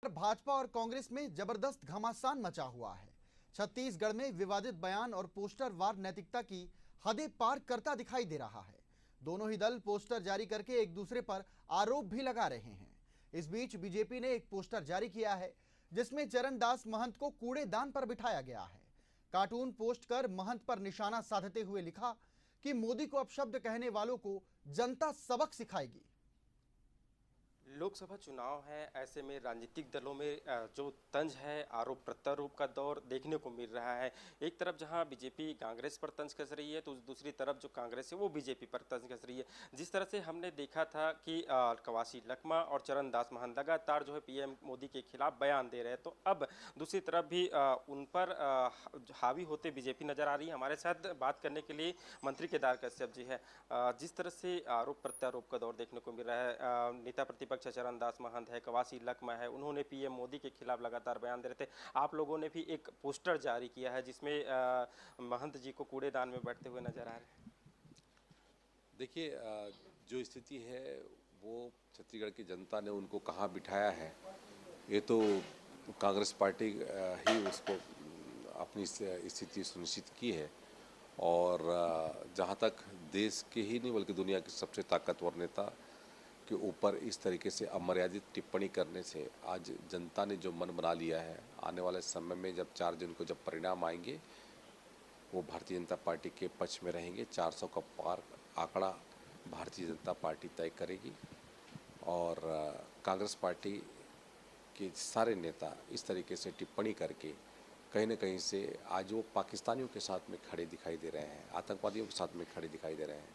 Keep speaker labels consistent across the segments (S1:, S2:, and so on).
S1: भाजपा और कांग्रेस में जबरदस्त घमासान मचा हुआ है। छत्तीसगढ़ में विवादित बयान और पोस्टर वार नैतिकता की हदें पार करता दिखाई दे रहा है। दोनों ही दल पोस्टर जारी करके एक दूसरे पर आरोप भी लगा रहे हैं। इस बीच बीजेपी ने एक पोस्टर जारी किया है जिसमें चरणदास महंत को कूड़ेदान पर बिठाया गया है। कार्टून पोस्ट कर महंत पर निशाना साधते हुए लिखा कि मोदी को अपशब्द कहने वालों को जनता सबक सिखाएगी।
S2: लोकसभा चुनाव है, ऐसे में राजनीतिक दलों में जो तंज है, आरोप प्रत्यारोप का दौर देखने को मिल रहा है। एक तरफ जहां बीजेपी कांग्रेस पर तंज कस रही है, तो दूसरी तरफ जो कांग्रेस है वो बीजेपी पर तंज कस रही है। जिस तरह से हमने देखा था कि कवासी लखमा और चरणदास महंत लगातार जो है पीएम मोदी के खिलाफ बयान दे रहे हैं, तो अब दूसरी तरफ भी उन पर हावी होते बीजेपी नजर आ रही है। हमारे साथ बात करने के लिए मंत्री केदार कश्यप जी है। जिस तरह से आरोप प्रत्यारोप का दौर देखने को मिल रहा है, नेता प्रतिपक्ष चरणदास महंत है, कवासी लखमा है, उन्होंने पीएम मोदी के खिलाफ लगातार बयान दे रहे थे। आप लोगों ने भी एक पोस्टर जारी किया है जिसमें महंत जी को कूड़ेदान में बैठते हुए नजर आ रहे हैं।
S3: देखिए, जो स्थिति है वो छत्तीसगढ़ की जनता ने उनको कहाँ बिठाया है, ये तो कांग्रेस पार्टी ही उसको अपनी स्थिति सुनिश्चित की है। और जहाँ तक देश के ही नहीं बल्कि दुनिया के सबसे ताकतवर नेता के ऊपर इस तरीके से अमर्यादित टिप्पणी करने से आज जनता ने जो मन बना लिया है, आने वाले समय में जब 4 जून को जब परिणाम आएंगे वो भारतीय जनता पार्टी के पक्ष में रहेंगे। 400 का पार आंकड़ा भारतीय जनता पार्टी तय करेगी। और कांग्रेस पार्टी के सारे नेता इस तरीके से टिप्पणी करके कहीं न कहीं से आज वो पाकिस्तानियों के साथ में खड़े दिखाई दे रहे हैं, आतंकवादियों के साथ में खड़े दिखाई दे रहे हैं।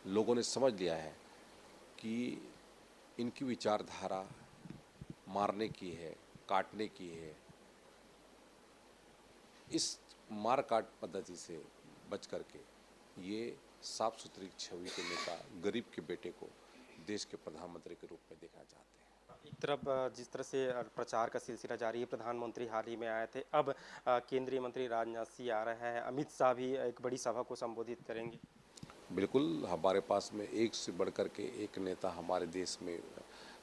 S3: लोगों ने समझ लिया है कि इनकी विचारधारा मारने की है, काटने की है। इस मार काट पद्धति से बच करके ये साफ सुथरी छवि के नेता गरीब के बेटे को देश के प्रधानमंत्री के रूप में देखना चाहते हैं।
S2: एक तरफ जिस तरह से प्रचार का सिलसिला जारी है, प्रधानमंत्री हाल ही में आए थे, अब केंद्रीय मंत्री राजनाथ सिंह आ रहे हैं, अमित शाह भी एक बड़ी सभा को संबोधित करेंगे।
S3: बिल्कुल, हमारे पास में एक से बढ़कर के एक नेता हमारे देश में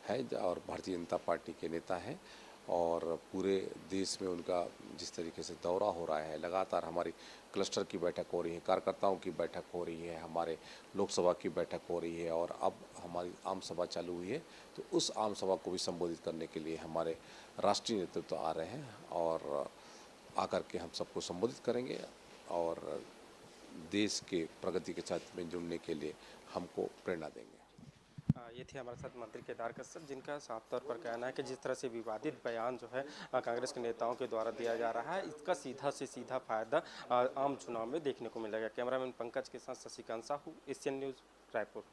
S3: है और भारतीय जनता पार्टी के नेता हैं। और पूरे देश में उनका जिस तरीके से दौरा हो रहा है, लगातार हमारी क्लस्टर की बैठक हो रही है, कार्यकर्ताओं की बैठक हो रही है, हमारे लोकसभा की बैठक हो रही है और अब हमारी आम सभा चालू हुई है। तो उस आम सभा को भी संबोधित करने के लिए हमारे राष्ट्रीय नेतृत्व आ रहे हैं और आकर के हम सबको संबोधित करेंगे और देश के प्रगति के साथ में जुड़ने के लिए हमको प्रेरणा देंगे।
S2: ये थे हमारे साथ मंत्री केदार कश्यप, जिनका साफ तौर पर कहना है कि जिस तरह से विवादित बयान जो है कांग्रेस के नेताओं के द्वारा दिया जा रहा है, इसका सीधा से सीधा फायदा आम चुनाव में देखने को मिलेगा। कैमरामैन पंकज के साथ शशिकांत साहू, एशियन न्यूज़, रायपुर।